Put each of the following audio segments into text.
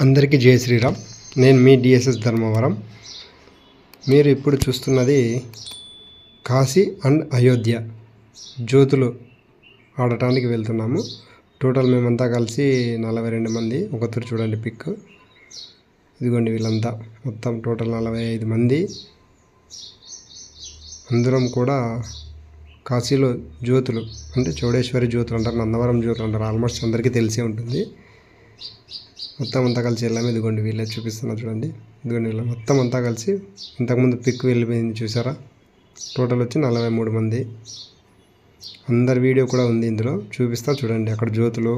అందరికీ జై శ్రీరామ్. నేను మీ డిఎస్ఎస్ ధర్మవరం. మీరు ఇప్పుడు చూస్తున్నది కాశీ అండ్ అయోధ్య జ్యోతులు ఆడటానికి వెళ్తున్నాము. టోటల్ మేమంతా కలిసి 42 మంది. ఒకసారి చూడండి పిక్. ఇదిగోండి వీళ్ళంతా మొత్తం టోటల్ 45 మంది. అందరం కూడా కాశీలో జ్యోతులు అంటే చౌడేశ్వరి జ్యోతులు అంటారు, నందవరం జ్యోతులు అంటారు. ఆల్మోస్ట్ అందరికీ తెలిసే ఉంటుంది. మొత్తం అంతా కలిసి వెళ్ళాము. ఇదిగోండి వీళ్ళే చూపిస్తున్నా చూడండి. ఇదిగోండి వీళ్ళ మొత్తం అంతా కలిసి ఇంతకుముందు పిక్ వెళ్ళిపోయింది చూసారా. టోటల్ వచ్చి 43 మంది. అందరి వీడియో కూడా ఉంది ఇందులో, చూపిస్తా చూడండి. అక్కడ జ్యోతులు,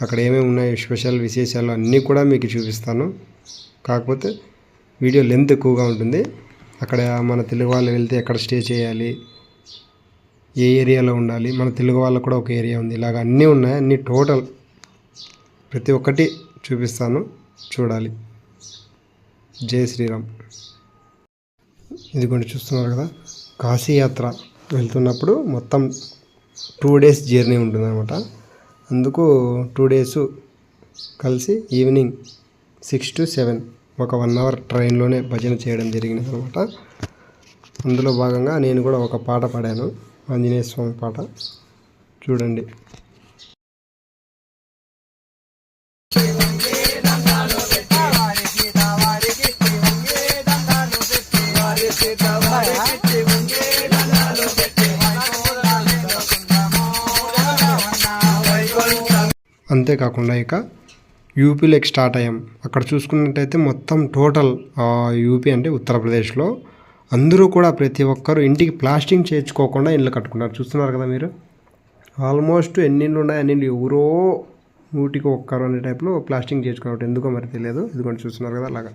అక్కడ ఏమేమి ఉన్నాయి, స్పెషల్ విశేషాలు అన్నీ కూడా మీకు చూపిస్తాను. కాకపోతే వీడియో లెంత్ ఎక్కువగా ఉంటుంది. అక్కడ మన తెలుగు వాళ్ళు వెళ్తే ఎక్కడ స్టే చేయాలి, ఏ ఏరియాలో ఉండాలి, మన తెలుగు వాళ్ళకు కూడా ఒక ఏరియా ఉంది, ఇలాగ అన్నీ ఉన్నాయి. అన్నీ టోటల్ ప్రతి ఒక్కటి చూపిస్తాను, చూడాలి. జై శ్రీరామ్. ఇదిగోండి చూస్తున్నారు కదా, కాశీ యాత్ర వెళ్తున్నప్పుడు మొత్తం 2 days జర్నీ ఉంటుందన్నమాట. అందుకు 2 days కలిసి ఈవినింగ్ 6 to 7 ఒక 1 hour ట్రైన్లోనే భజన చేయడం జరిగింది అనమాట. అందులో భాగంగా నేను కూడా ఒక పాట పాడాను, ఆంజనేయ స్వామి పాట. చూడండి. అంతేకాకుండా ఇక యూపీలోకి స్టార్ట్ అయ్యాం. అక్కడ చూసుకున్నట్టయితే మొత్తం టోటల్ యూపీ అంటే ఉత్తరప్రదేశ్లో అందరూ కూడా ప్రతి ఒక్కరు ఇంటికి ప్లాస్టింగ్ చేర్చుకోకుండా ఇల్లు కట్టుకున్నారు. చూస్తున్నారు కదా మీరు. ఆల్మోస్ట్ ఎన్ని ఇళ్ళు ఉన్నాయి అన్ని ఎవరో 100కి 1 అనే టైప్లో ప్లాస్టింగ్ చేర్చుకున్నట్టు, ఎందుకో మరి తెలియదు. ఇదిగోండి చూస్తున్నారు కదా అలాగా.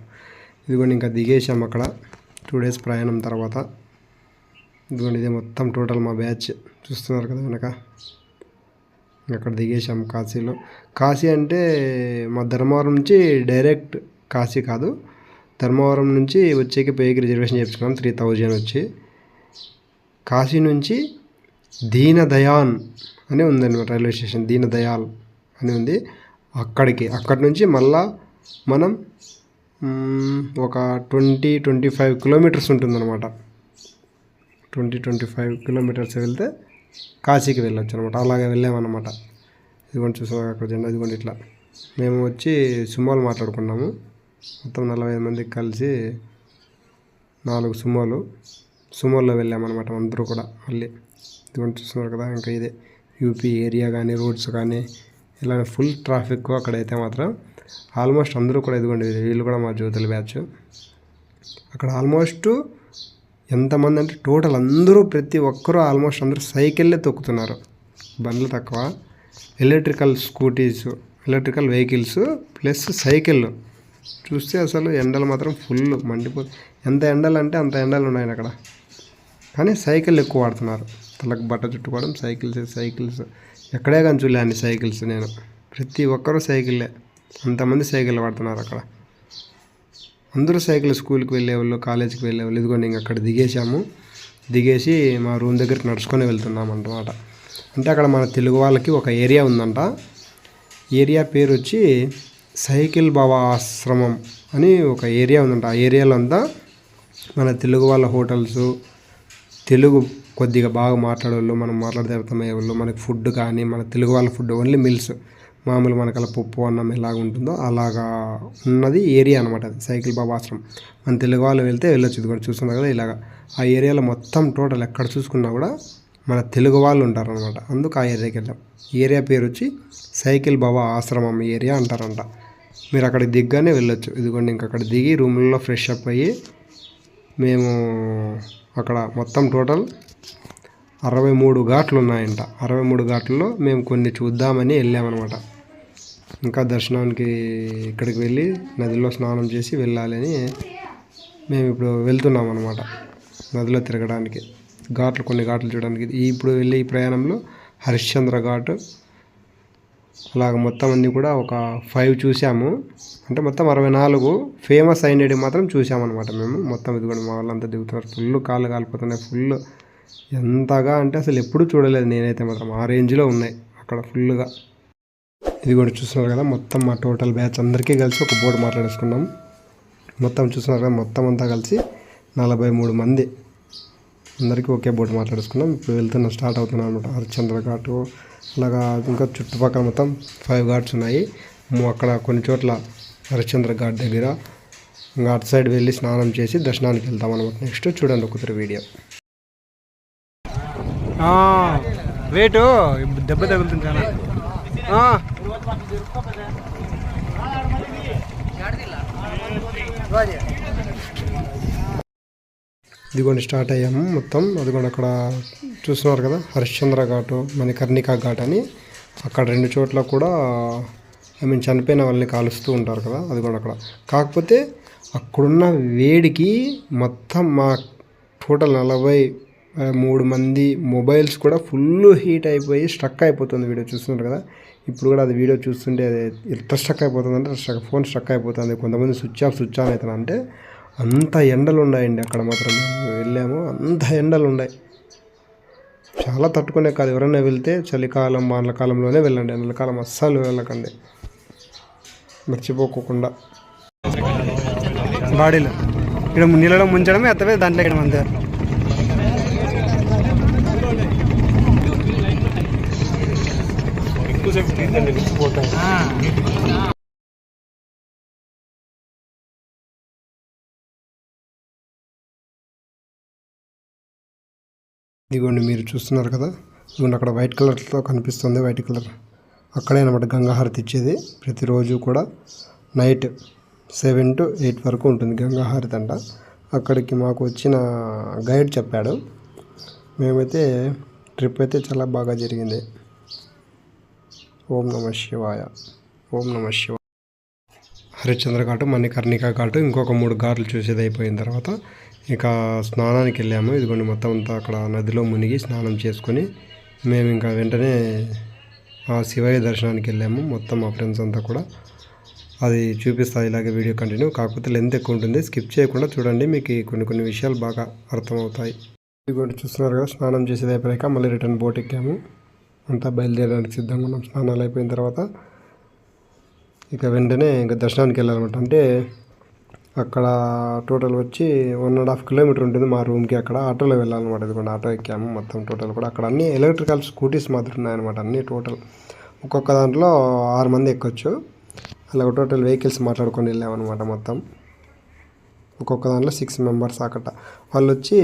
ఇదిగోండి ఇంకా దిగేసాం అక్కడ 2 days ప్రయాణం తర్వాత. ఇదిగోండి ఇదే మొత్తం టోటల్ మా బ్యాచ్. చూస్తున్నారు కదా వెనక. అక్కడ దిగేసాం కాశీలో. కాశీ అంటే మా ధర్మవరం నుంచి డైరెక్ట్ కాశీ కాదు, ధర్మవరం నుంచి వచ్చేకి పోయేకి రిజర్వేషన్ చేసుకున్నాం 3000 వచ్చి. కాశీ నుంచి దీనదయాన్ అని ఉందన్నమాట రైల్వే స్టేషన్, దీనదయాల్ అని ఉంది. అక్కడి నుంచి మళ్ళా మనం ఒక 20-25 kilometers ఉంటుందన్నమాట. 20-25 kilometers వెళ్తే కాశీకి వెళ్ళొచ్చు అనమాట. అలాగే వెళ్ళామన్నమాట. ఇదిగోండి చూసాం అక్కడ జెండా. ఇదిగోండి ఇట్లా మేము వచ్చి సుమోలు మాట్లాడుకున్నాము. మొత్తం 45 మందికి కలిసి 4 సుమోల్లో వెళ్ళామన్నమాట అందరూ కూడా. మళ్ళీ ఇదిగోండి చూస్తున్నారు కదా. ఇంకా ఇదే యూపీ ఏరియా కానీ రోడ్స్ కానీ ఇలా ఫుల్ ట్రాఫిక్ అక్కడైతే మాత్రం. ఆల్మోస్ట్ అందరూ కూడా ఇదిగోండి వీళ్ళు కూడా మా జ్యోతుల బ్యాచ్. అక్కడ ఆల్మోస్ట్ ఎంతమంది అంటే టోటల్ అందరూ ప్రతి ఒక్కరూ ఆల్మోస్ట్ అందరూ సైకిళ్ళే తొక్కుతున్నారు, బండ్లు తక్కువ. Electrical scooties, electrical vehicles plus cycle. చూస్తే అసలు ఎండలు మాత్రం ఫుల్ మండిపోతుంది. ఎంత ఎండలు అంటే అంత ఎండలు ఉన్నాయి అక్కడ. కానీ సైకిల్ ఎక్కువ వాడుతున్నారు. తలకు బట్ట చుట్టుకోవడం, సైకిల్స్ ఎక్కడే కానీ చూడలే అన్ని సైకిల్స్ నేను. ప్రతి ఒక్కరూ సైకిళ్ళే, అంతమంది సైకిల్ వాడుతున్నారు అక్కడ. అందరూ సైకిల్, స్కూల్కి వెళ్ళేవాళ్ళు, కాలేజీకి వెళ్ళేవాళ్ళు. ఇదిగోండి ఇంక అక్కడ దిగేసి మా రూమ్ దగ్గరికి నడుచుకొని వెళ్తున్నాం అన్నమాట. అంటే అక్కడ మన తెలుగు వాళ్ళకి ఒక ఏరియా ఉందంట. ఏరియా పేరు వచ్చి సైకిల్ బాబా ఆశ్రమం అని ఒక ఏరియా ఉందంట. ఆ ఏరియాలో అంతా మన తెలుగు వాళ్ళ హోటల్స్, తెలుగు కొద్దిగా బాగా మాట్లాడేవాళ్ళు, మనం మాట్లాడితే అర్థమయ్యే వాళ్ళు, మనకి ఫుడ్ కానీ మన తెలుగు వాళ్ళ ఫుడ్ ఓన్లీ మిల్స్, మామూలు మనకు అలా పప్పు అన్నం ఎలాగ ఉంటుందో అలాగా ఉన్నది ఏరియా అనమాట. అది సైకిల్ బాబా ఆశ్రమం. మన తెలుగు వాళ్ళు వెళ్తే వెళ్ళొచ్చు. ఇది కూడా చూస్తున్నారు కదా ఇలాగా. ఆ ఏరియాలో మొత్తం టోటల్ ఎక్కడ చూసుకున్నా కూడా మన తెలుగు వాళ్ళు ఉంటారనమాట. అందుకు ఆ ఏరియాకి వెళ్ళాం. ఏరియా పేరు వచ్చి సైకిల్ బాబా ఆశ్రమం ఏరియా అంటారంట. మీరు అక్కడికి దిగ్గానే వెళ్ళొచ్చు. ఇదిగోండి ఇంక అక్కడ దిగి రూమ్లలో ఫ్రెష్ అప్ అయ్యి మేము అక్కడ మొత్తం టోటల్ 63 ఘాట్లు ఉన్నాయంట. 63 ఘాట్లలో మేము కొన్ని చూద్దామని వెళ్ళామన్నమాట. ఇంకా దర్శనానికి ఇక్కడికి వెళ్ళి నదిలో స్నానం చేసి వెళ్ళాలని మేము ఇప్పుడు వెళ్తున్నాం అన్నమాట. నదిలో తిరగడానికి, కొన్ని ఘాట్లు చూడడానికి. ఇప్పుడు వెళ్ళే ఈ ప్రయాణంలో హరిశ్చంద్ర ఘాట్ అలాగ మొత్తం అన్నీ కూడా ఒక 5 చూసాము. అంటే మొత్తం 64 ఫేమస్ అయినవి మాత్రం చూసామన్నమాట మేము. మొత్తం ఇదిగోండి మా వాళ్ళంతా దిగుతున్నారు. ఫుల్ కాళ్ళు కాలిపోతున్నాయి. ఫుల్ ఎంతగా అంటే అసలు ఎప్పుడూ చూడలేదు నేనైతే మాత్రం. ఆ రేంజ్లో ఉన్నాయి అక్కడ ఫుల్గా. ఇది కూడా చూస్తున్నారు కదా, మొత్తం మా టోటల్ బ్యాచ్ అందరికీ కలిసి ఒక బోర్డు మాట్లాడేసుకున్నాం. మొత్తం చూస్తున్నారు కదా, మొత్తం అంతా కలిసి 43 మంది అందరికీ ఒకే బోర్డు మాట్లాడేసుకున్నాం. ఇప్పుడు వెళ్తున్నాం, స్టార్ట్ అవుతున్నాం అనమాట. హరిశ్చంద్ర ఘాటు అలాగా ఇంకా చుట్టుపక్కల మొత్తం 5 ఘాట్స్ ఉన్నాయి. అక్కడ కొన్ని చోట్ల హరిశ్చంద్ర ఘాట్ దగ్గర ఇంకా అటు సైడ్ వెళ్ళి స్నానం చేసి దర్శనానికి వెళ్తాం అనమాట. నెక్స్ట్ చూడండి ఒకసారి వీడియో. వెయిట్ దెబ్బ తగులుతుంది చాలా. ఇదిగోండి స్టార్ట్ అయ్యాము మొత్తం. అదిగోండి అక్కడ చూస్తున్నారు కదా, హరిశ్చంద్ర ఘాటు మణికర్ణికా ఘాట్ అని. అక్కడ 2 చోట్ల కూడా చనిపోయిన వాళ్ళని కాలుస్తూ ఉంటారు కదా, అదిగోండి అక్కడ. కాకపోతే అక్కడున్న వేడికి మొత్తం మా టోటల్ 43 మంది మొబైల్స్ కూడా ఫుల్ హీట్ అయిపోయి స్ట్రక్ అయిపోతుంది. వీడియో చూస్తున్నారు కదా, ఇప్పుడు కూడా అది వీడియో చూస్తుంటే అది ఎంత స్ట్రక్ అయిపోతుంది అంటే ఫోన్ స్ట్రక్ అయిపోతుంది. కొంతమంది స్విచ్ ఆన్ అవుతుంది. అంటే అంత ఎండలు ఉన్నాయండి అక్కడ మాత్రం. మేము వెళ్ళాము, అంత ఎండలు ఉన్నాయి. చాలా తట్టుకునే కాదు. ఎవరైనా వెళ్తే చలికాలం వానకాలంలోనే వెళ్ళండి, ఎండలకాలం అస్సలు వెళ్ళకండి, మర్చిపోకుండా. బాడీలో ఇక్కడ నీళ్ళలో ముంచడమే ఎత్తవే దాంట్లో ఇక్కడ అంతే. ఇదిగోండి మీరు చూస్తున్నారు కదా, ఇదిగోండి అక్కడ వైట్ కలర్తో కనిపిస్తుంది, వైట్ కలర్. అక్కడే అనమాట గంగాహారతి ఇచ్చేది. ప్రతిరోజు కూడా నైట్ 7 to 8 వరకు ఉంటుంది గంగాహారతి అంట. అక్కడికి మాకు వచ్చిన గైడ్ చెప్పాడు. మేమైతే ట్రిప్ అయితే చాలా బాగా జరిగింది. ఓం నమ శివాయ, ఓం నమ శివాయ. హరిశ్చంద్ర ఘాటు మణికర్ణికా ఘాటు ఇంకొక 3 ఘాట్లు చూసేది అయిపోయిన తర్వాత ఇక స్నానానికి వెళ్ళాము. ఇదిగోండి మొత్తం అంతా అక్కడ నదిలో మునిగి స్నానం చేసుకొని మేము ఇంకా వెంటనే ఆ శివయ్య దర్శనానికి వెళ్ళాము. మొత్తం మా ఫ్రెండ్స్ అంతా కూడా. అది చూపిస్తాను ఇలాగే వీడియో కంటిన్యూ. కాకపోతే లెంత్ ఎక్కువ ఉంటుంది, స్కిప్ చేయకుండా చూడండి, మీకు కొన్ని విషయాలు బాగా అర్థమవుతాయి. ఇదిగోండి చూస్తున్నారు కదా, స్నానం చేసేది అయిపోయాక మళ్ళీ రిటర్న్ బోట్ ఎక్కాము. అంతా బయలుదేరడానికి సిద్ధంగా ఉన్నాం. స్నానాలు అయిపోయిన తర్వాత ఇక వెంటనే ఇంకా దర్శనానికి వెళ్ళాలన్నమాట. అంటే అక్కడ టోటల్ వచ్చి 1.5 కిలోమీటర్ ఉంటుంది మా రూమ్కి. అక్కడ ఆటోలో వెళ్ళాలన్నమాట. ఇదిగోండి ఆటో ఎక్కాము. మొత్తం టోటల్ కూడా అక్కడ అన్ని ఎలక్ట్రికల్ స్కూటీస్ మాత్రం ఉన్నాయన్నమాట. అన్ని టోటల్ ఒక్కొక్క దాంట్లో 6 మంది ఎక్కొచ్చు. అలాగ టోటల్ వెహికల్స్ మాట్లాడుకొని వెళ్ళామన్నమాట. మొత్తం ఒక్కొక్క దాంట్లో 6 మెంబర్స్. అక్కడ వాళ్ళు వచ్చి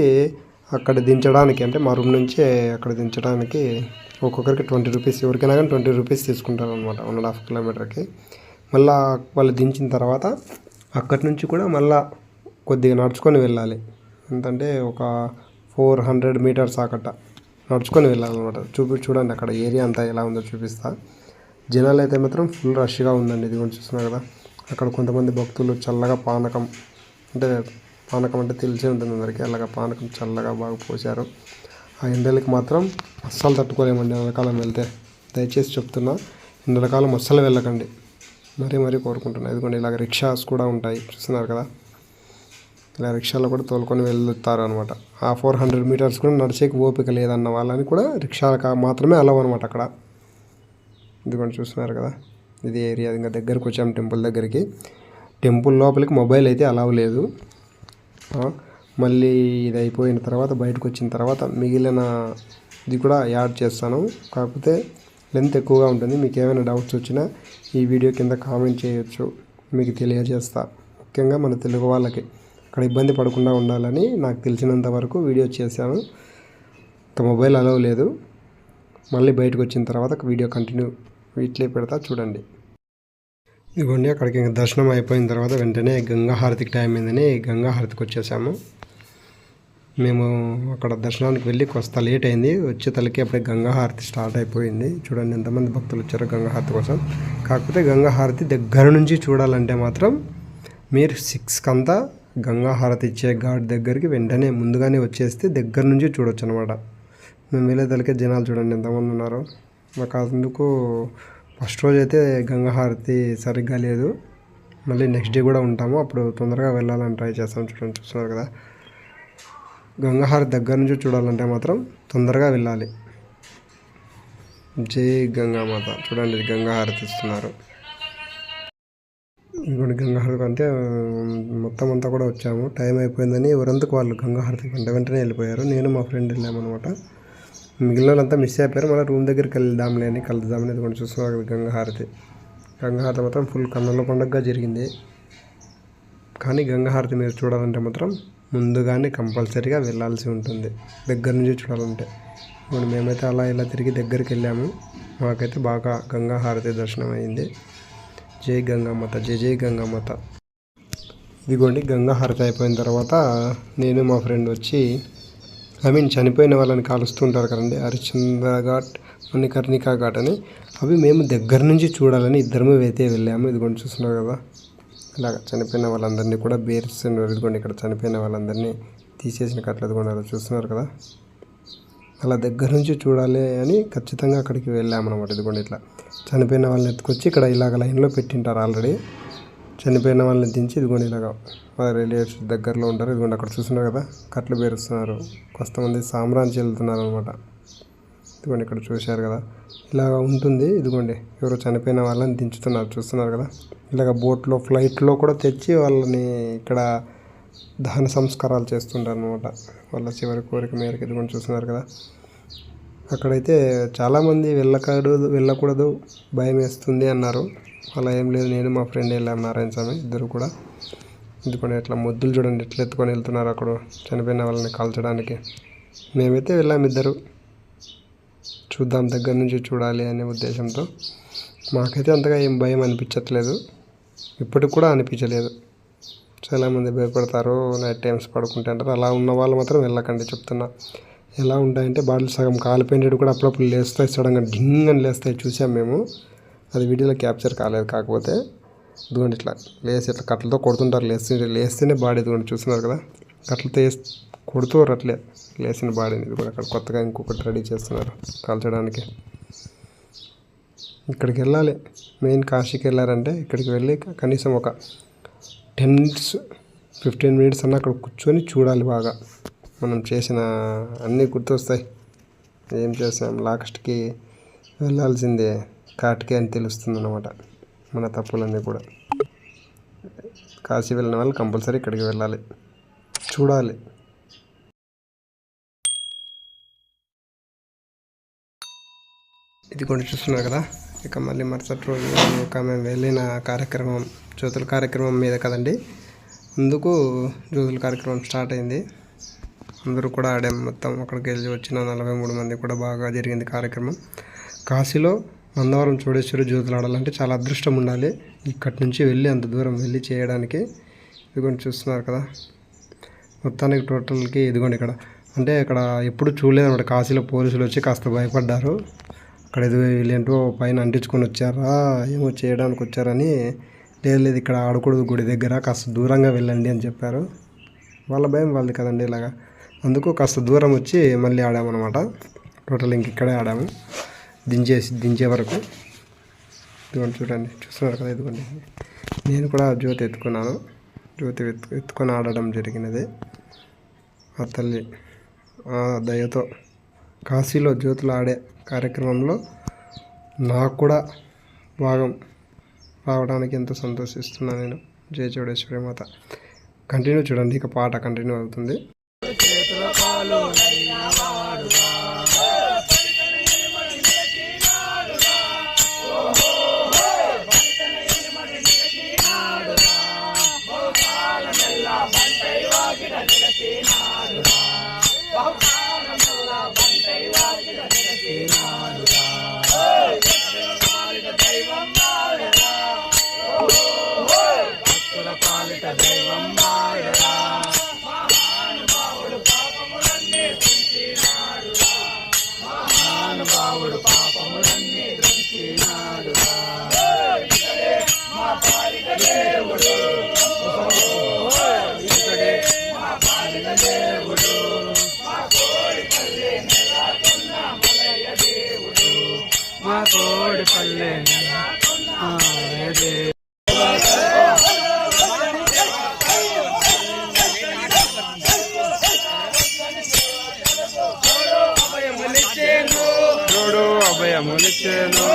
అక్కడ దించడానికి, అంటే మా రూమ్ నుంచి అక్కడ దించడానికి ఒక్కొక్కరికి 20 రూపీస్, ఎవరికైనా కానీ 20 రూపీస్ తీసుకుంటారు అనమాట 1.5 కిలోమీటర్కి. మళ్ళీ వాళ్ళు దించిన తర్వాత అక్కడి నుంచి కూడా మళ్ళీ కొద్దిగా నడుచుకొని వెళ్ళాలి. ఎంతంటే ఒక 400 మీటర్స్ అక్కట నడుచుకొని వెళ్ళాలన్నమాట. చూడండి అక్కడ ఏరియా అంతా ఎలా ఉందో చూపిస్తా. జనాలు అయితే మాత్రం ఫుల్ రష్గా ఉందండి. ఇది కూడా చూస్తున్నారు కదా, అక్కడ కొంతమంది భక్తులు చల్లగా పానకం అంటే తెలిసే ఉంటుంది అందరికీ. అలాగా పానకం చల్లగా బాగా పోశారు. ఆ ఎండలకి మాత్రం అస్సలు తట్టుకోలేమండి ఎండాకాలం వెళ్తే. దయచేసి చెప్తున్నా, ఎండాకాలం అస్సలు వెళ్ళకండి, మరీ కోరుకుంటున్నాను. ఎందుకంటే ఇలాగ రిక్షాస్ కూడా ఉంటాయి, చూస్తున్నారు కదా, ఇలా రిక్షాలో కూడా తోలుకొని వెళ్తారు అనమాట. ఆ 400 మీటర్స్ కూడా నడిచేకి ఓపిక లేదన్న వాళ్ళని కూడా రిక్షాలకు మాత్రమే అలవ్ అనమాట అక్కడ. ఇదిగోండి చూస్తున్నారు కదా, ఇది ఏరియా. ఇంకా దగ్గరకు వచ్చాము టెంపుల్ దగ్గరికి. టెంపుల్ లోపలికి మొబైల్ అయితే అలవ్ లేదు. మళ్ళీ ఇది అయిపోయిన తర్వాత బయటకు వచ్చిన తర్వాత మిగిలిన ఇది కూడా యాడ్ చేస్తాను. కాకపోతే లెంత్ ఎక్కువగా ఉంటుంది. మీకు ఏమైనా డౌట్స్ వచ్చినా ఈ వీడియో కింద కామెంట్ చేయొచ్చు, మీకు తెలియజేస్తా. ముఖ్యంగా మన తెలుగు వాళ్ళకి అక్కడ ఇబ్బంది పడకుండా ఉండాలని నాకు తెలిసినంత వరకు వీడియో చేశాను. ఇంకా మొబైల్ అలవ్ లేదు. మళ్ళీ బయటకు వచ్చిన తర్వాత వీడియో కంటిన్యూ ఇట్లే పెడతా, చూడండి. ఇదిగోండి అక్కడికి దర్శనం అయిపోయిన తర్వాత వెంటనే గంగా హారతికి టైం అయిందని గంగా హారతికి వచ్చేసాము. మేము అక్కడ దర్శనానికి వెళ్ళి కొంత లేట్ అయింది. వచ్చే తలకి అప్పుడే గంగా హారతి స్టార్ట్ అయిపోయింది. చూడండి ఎంతమంది భక్తులు వచ్చారో గంగా హారతి కోసం. కాకపోతే గంగా హారతి దగ్గర నుంచి చూడాలంటే మాత్రం మీరు 6కి అంతా గంగా హారతి ఇచ్చే ఘాట్ దగ్గరికి వెంటనే ముందుగానే వచ్చేస్తే దగ్గర నుంచి చూడొచ్చు అనమాట. మేము వెళ్ళే తలకే జనాలు చూడండి ఎంతమంది ఉన్నారో. మాకు అందుకు ఫస్ట్ రోజు అయితే గంగా హారతి సరిగ్గా లేదు. మళ్ళీ నెక్స్ట్ డే కూడా ఉంటాము, అప్పుడు తొందరగా వెళ్ళాలని ట్రై చేస్తాం. చూస్తున్నారు కదా, గంగా హారతి దగ్గర నుంచి చూడాలంటే మాత్రం తొందరగా వెళ్ళాలి. జై గంగామాత. చూడండి గంగా హారతి ఇస్తున్నారు. ఇదిగోండి గంగా హారతి అంటే మొత్తం అంతా కూడా వచ్చాము. టైం అయిపోయిందని ఎవరంతకు వాళ్ళు గంగా హారతి వెంటనే వెళ్ళిపోయారు. నేను మా ఫ్రెండ్ వెళ్ళామన్నమాట. మిగిలినంతా మిస్ అయిపోయారు. మళ్ళీ రూమ్ దగ్గరికి కలుద్దాంలే అని ఇదిగోండి చూస్తున్నారు గంగా హారతి. గంగా హారతి మాత్రం ఫుల్ కన్నుల పండుగగా జరిగింది. కానీ గంగా హారతి మీరు చూడాలంటే మాత్రం ముందుగానే కంపల్సరీగా వెళ్ళాల్సి ఉంటుంది, దగ్గర నుంచి చూడాలంటే. ఇప్పుడు మేమైతే అలా ఇలా తిరిగి దగ్గరికి వెళ్ళాము. మాకైతే బాగా గంగా హారతి దర్శనం అయింది. జై గంగామాత, జై జై గంగామాత. ఇదిగోండి గంగా హారతి అయిపోయిన తర్వాత నేను మా ఫ్రెండ్ వచ్చి చనిపోయిన వాళ్ళని కాలుస్తుంటారు కదండి, హరిశ్చంద్ర ఘాట్, మణికర్ణికా ఘాట్ అని. అవి మేము దగ్గర నుంచి చూడాలని ఇద్దరము అయితే వెళ్ళాము. ఇదిగోండి చూస్తున్నారు కదా, ఇలాగ చనిపోయిన వాళ్ళందరినీ కూడా బేరుస్తున్నారు. ఇదిగోండి ఇక్కడ చనిపోయిన వాళ్ళందరినీ తీసేసిన కట్లు ఎదుగున్నారు చూస్తున్నారు కదా. అలా దగ్గర నుంచి చూడాలి అని ఖచ్చితంగా అక్కడికి వెళ్ళామన్నమాట. ఇదిగోండి ఇట్లా చనిపోయిన వాళ్ళని ఎత్తుకొచ్చి ఇక్కడ ఇలాగ లైన్లో పెట్టింటారు ఆల్రెడీ. చనిపోయిన వాళ్ళని దించి ఇదిగోండి ఇలాగ వాళ్ళ రిలేటివ్స్ దగ్గరలో ఉంటారు. ఇదిగోండి అక్కడ చూస్తున్నారు కదా, కట్లు బేరుస్తున్నారు. కొంతమంది సామ్రాంచి వెళ్తున్నారు అనమాట. ఇదిగోండి ఇక్కడ చూశారు కదా, ఇలాగ ఉంటుంది. ఇదిగోండి ఎవరో చనిపోయిన వాళ్ళని దించుతున్నారు చూస్తున్నారు కదా. ఇలాగ బోట్లో ఫ్లైట్లో కూడా తెచ్చి వాళ్ళని ఇక్కడ దహన సంస్కారాలు చేస్తుంటారు అనమాట, వాళ్ళ చివరి కోరిక మేరకు. ఇదిగోండి చూస్తున్నారు కదా. అక్కడైతే చాలామంది వెళ్ళకూడదు, భయం వేస్తుంది అన్నారు. అలా ఏం లేదు, నేను మా ఫ్రెండ్ వెళ్ళాము, నారాయణ స్వామి ఇద్దరు కూడా. ఇదిగోండి ఇట్లా మొద్దులు చూడండి ఎట్లా ఎత్తుకొని వెళ్తున్నారు అక్కడ చనిపోయిన వాళ్ళని కాల్చడానికి. మేమైతే వెళ్ళాము ఇద్దరు, చూద్దాం దగ్గర నుంచి చూడాలి అనే ఉద్దేశంతో. మాకైతే అంతగా ఏం భయం అనిపించట్లేదు, ఇప్పటికి కూడా అనిపించలేదు. చాలామంది భయపడతారు, నైట్ టైమ్స్ పడుకుంటే అంటారు. అలా ఉన్న వాళ్ళు మాత్రం వెళ్ళకండి చెప్తున్నా. ఎలా ఉంటాయంటే బాటిల్ సగం కాలిపోయినట్టు కూడా అప్పుడప్పుడు లేస్తాయి, సడన్గా డింగ్ అని లేస్తాయి. చూసాం మేము, అది వీడియోలో క్యాప్చర్ కాలేదు. కాకపోతే ఇదిగోండి ఇట్లా లేసి ఇట్లా కట్లతో కొడుతుంటారు. లేస్తేనే బాడీ ఇదిగోండి చూస్తున్నారు కదా, కట్లతో కొడుతారు అట్లే లేచిన బాడీని. ఇది కూడా అక్కడ కొత్తగా ఇంకొకటి రెడీ చేస్తున్నారు కాల్చడానికి. ఇక్కడికి వెళ్ళాలి, మెయిన్ కాశీకి వెళ్ళారంటే ఇక్కడికి వెళ్ళి కనీసం ఒక 10 minutes 15 minutes అన్న అక్కడ కూర్చొని చూడాలి. బాగా మనం చేసిన అన్నీ గుర్తొస్తాయి. ఏం చేసాం లాస్ట్కి వెళ్ళాల్సిందే కాటికే అని తెలుస్తుంది అన్నమాట, మన తప్పులన్నీ కూడా. కాశీ వెళ్ళిన వాళ్ళు కంపల్సరీ ఇక్కడికి వెళ్ళాలి, చూడాలి. ఇది కూడా చూస్తున్నారు కదా. ఇక మళ్ళీ మరుసటి రోజు మేము వెళ్ళిన కార్యక్రమం జ్యోతుల కార్యక్రమం మీద కదండి, అందుకు జ్యోతుల కార్యక్రమం స్టార్ట్ అయింది. అందరూ కూడా ఆడాం మొత్తం. అక్కడికి వెళ్ళి వచ్చిన 43 మంది కూడా బాగా జరిగింది కార్యక్రమం. కాశీలో మందవరం చోడేశ్వరి జ్యోతులు ఆడాలంటే చాలా అదృష్టం ఉండాలి, ఇక్కడి నుంచి వెళ్ళి అంత దూరం వెళ్ళి చేయడానికి. ఇదిగోండి చూస్తున్నారు కదా, మొత్తానికి టోటల్కి ఇదిగోండి ఇక్కడ అంటే ఇక్కడ ఎప్పుడు చూడలేదు అన్నమాట. కాశీలో పోలీసులు వచ్చి కాస్త భయపడ్డారు. అక్కడ వీళ్ళేంటో పైన అంటించుకొని వచ్చారా ఏమో చేయడానికి వచ్చారని. లేదు ఇక్కడ ఆడకూడదు, గుడి దగ్గర కాస్త దూరంగా వెళ్ళండి అని చెప్పారు. వాళ్ళ భయం వాళ్ళది కదండి ఇలాగా. అందుకు కాస్త దూరం వచ్చి మళ్ళీ ఆడామన్నమాట. టోటల్ ఇక్కడే ఆడాము దించే వరకు. ఇదిగోండి చూస్తున్నారు కదా. ఇదిగోండి నేను కూడా జ్యోతి ఎత్తుకున్నాను, జ్యోతి ఎత్తుకొని ఆడడం జరిగినది. ఆ తల్లి దయతో కాశీలో జ్యోతులు ఆడే కార్యక్రమంలో నాకు కూడా భాగం రావడానికి ఎంతో సంతోషిస్తున్నాను నేను. జై చౌడేశ్వరి మాత. కంటిన్యూ చూడండి, ఇక పాట కంటిన్యూ అవుతుంది. దేవుడు వచ్చెను.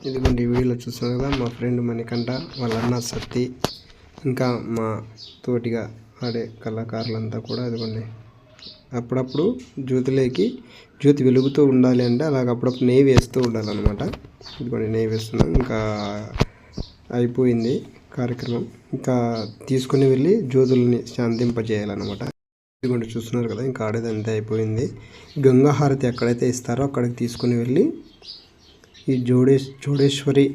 ఇదిగోండి ఈ వీడియోలో చూస్తున్నారు కదా, మా ఫ్రెండ్ మణికంఠ, వాళ్ళ అన్న సత్తి, ఇంకా మా తోటిగా ఆడే కళాకారులంతా కూడా ఇదిగోండి అప్పుడప్పుడు జ్యోతి వెలుగుతూ ఉండాలి అంటే అలాగ అప్పుడప్పుడు నెయ్యి వేస్తూ ఉండాలన్నమాట. ఇదిగోండి నెయ్యి వేస్తున్నాం. ఇంకా అయిపోయింది కార్యక్రమం. ఇంకా తీసుకుని వెళ్ళి జ్యోతుల్ని శాంతింపజేయాలన్నమాట. ఇదిగోండి చూస్తున్నారు కదా, ఇంకా ఆడేదంతా అయిపోయింది. గంగా హారతి ఎక్కడైతే ఇస్తారో అక్కడికి తీసుకుని వెళ్ళి ఈ జోడేశ్వరి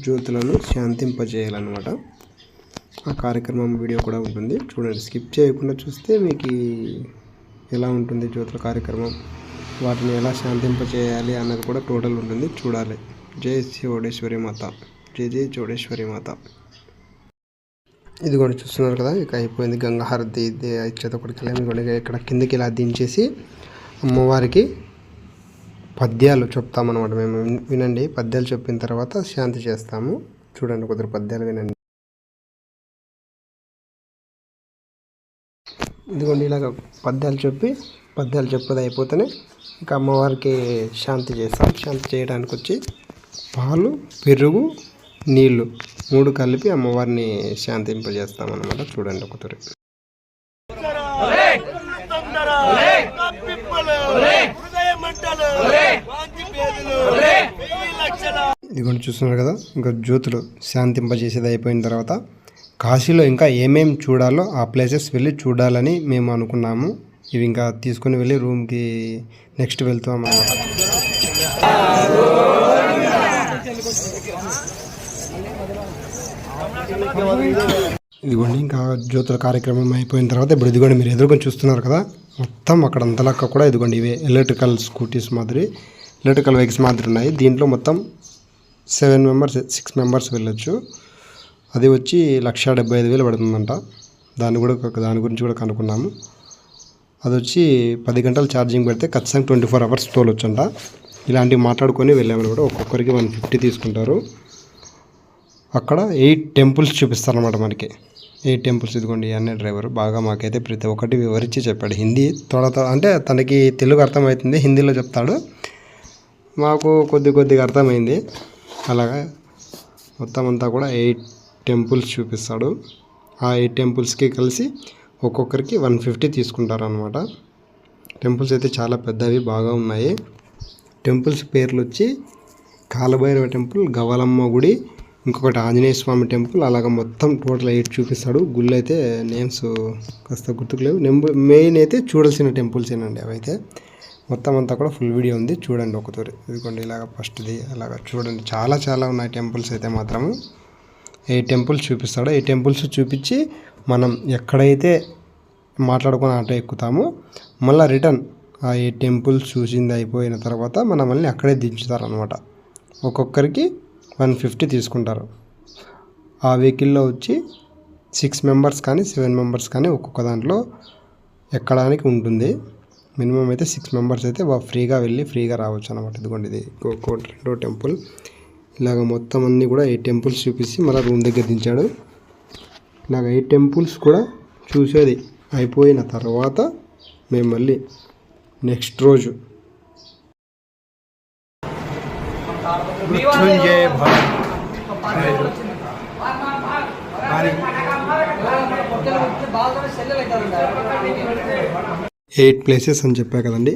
జ్యోతులను శాంతింపజేయాలన్నమాట. ఆ కార్యక్రమం వీడియో కూడా ఉంటుంది, చూడండి. స్కిప్ చేయకుండా చూస్తే మీకు ఎలా ఉంటుంది జ్యోతుల కార్యక్రమం, వాటిని ఎలా శాంతింపజేయాలి అన్నది కూడా టోటల్ ఉంటుంది, చూడాలి. జై చౌడేశ్వరి మాత, జై జై చౌడేశ్వరి మాత. ఇదిగోండి చూస్తున్నారు కదా, ఇక అయిపోయింది గంగా హారతి. చేతొక్కడికి వెళ్ళి ఇక్కడ కిందకి ఇలా దించేసి అమ్మవారికి పద్యాలు చెప్తామన్నమాట. మేము వినండి. పద్యాలు చెప్పిన తర్వాత శాంతి చేస్తాము. చూడండి, కొద్దిగా పద్యాలు వినండి. ఇదిగోండి ఇలాగ పద్యాలు చెప్పేది అయిపోతేనే ఇంకా అమ్మవారికి శాంతి చేస్తాం. శాంతి చేయడానికి వచ్చి పాలు, పెరుగు, నీళ్ళు 3 కలిపి అమ్మవారిని శాంతింపజేస్తాం అన్నమాట. చూడండి ఒకసారి. ఇదిగోండి చూస్తున్నారు కదా, ఇంకా జ్యోతులు శాంతింపజేసేది అయిపోయిన తర్వాత కాశీలో ఇంకా ఏమేమి చూడాలో ఆ ప్లేసెస్ వెళ్ళి చూడాలని మేము అనుకున్నాము. ఇవి ఇంకా తీసుకుని వెళ్ళి రూమ్కి నెక్స్ట్ వెళ్తాం అన్నమాట. ఇదిగోండి ఇంకా జ్యోతుల కార్యక్రమం అయిపోయిన తర్వాత ఇప్పుడు ఇదిగోండి మీరు ఎదురుకొని చూస్తున్నారు కదా, మొత్తం అక్కడ అంతలక్క కూడా ఇదిగోండి ఇవే ఎలక్ట్రికల్ స్కూటీస్ మాదిరి, ఎలక్ట్రికల్ వెహికల్స్ మాదిరి ఉన్నాయి. దీంట్లో మొత్తం 6 మెంబర్స్ వెళ్ళొచ్చు. అది వచ్చి 1,75,000 పడుతుందంట. దాని గురించి కూడా కనుక్కున్నాము. అది వచ్చి 10 గంటలు ఛార్జింగ్ పెడితే ఖచ్చితంగా 24 అవర్స్ తోలొచ్చంట. ఇలాంటివి మాట్లాడుకొని వెళ్ళామని కూడా ఒక్కొక్కరికి 150 తీసుకుంటారు. అక్కడ 8 టెంపుల్స్ చూపిస్తారన్నమాట మనకి. 8 టెంపుల్స్. ఇదిగోండి అనే డ్రైవర్ బాగా మాకైతే ప్రతి ఒక్కటి వివరించి చెప్పాడు. హిందీ అంటే తనకి తెలుగు అర్థమవుతుంది, హిందీలో చెప్తాడు. మాకు కొద్దిగా అర్థమైంది. అలాగా మొత్తం అంతా కూడా 8 టెంపుల్స్ చూపిస్తాడు. ఆ 8 టెంపుల్స్కి కలిసి ఒక్కొక్కరికి 150 తీసుకుంటారు అన్నమాట. టెంపుల్స్ అయితే చాలా పెద్దవి, బాగా ఉన్నాయి. టెంపుల్స్ పేర్లు వచ్చి కాలభైరవ టెంపుల్, గవలమ్మ గుడి, ఇంకొకటి ఆంజనేయ స్వామి టెంపుల్. అలాగ మొత్తం టోటల్ 8 చూపిస్తాడు. గుళ్ళు అయితే నేమ్స్ కాస్త గుర్తుకులేవు. మెయిన్ అయితే చూడాల్సిన టెంపుల్స్ ఏనండి అవైతే. మొత్తం అంతా కూడా ఫుల్ వీడియో ఉంది, చూడండి ఒకసారి. ఇదిగోండి ఇలాగ ఫస్ట్ది అలాగ చూడండి. చాలా ఉన్నాయి టెంపుల్స్ అయితే మాత్రము. 8 టెంపుల్స్ చూపిస్తాడు. 8 టెంపుల్స్ చూపించి మనం ఎక్కడైతే మాట్లాడుకొని ఆటో ఎక్కుతామో మళ్ళీ రిటర్న్ ఆ 8 టెంపుల్స్ చూసింది అయిపోయిన తర్వాత మళ్ళీ అక్కడే దించుతారనమాట. ఒక్కొక్కరికి 150 తీసుకుంటారు. ఆ వెహికల్లో వచ్చి 6 మెంబర్స్ కానీ 7 మెంబర్స్ కానీ ఒక్కొక్క దాంట్లో ఎక్కడానికి ఉంటుంది. మినిమం అయితే 6 మెంబర్స్ అయితే ఫ్రీగా వెళ్ళి ఫ్రీగా రావచ్చు అనమాట. ఇదిగోండి ఇది రెండో టెంపుల్. ఇలాగ మొత్తం అన్నీ కూడా 8 టెంపుల్స్ చూపించి మళ్ళీ రూమ్ దగ్గర దించాడు. ఇలాగ 8 టెంపుల్స్ కూడా చూసేది అయిపోయిన తర్వాత మేము మళ్ళీ నెక్స్ట్ రోజు మృత్యుంజయ భవన్ 8 ప్లేసెస్ అని చెప్పా కదండి.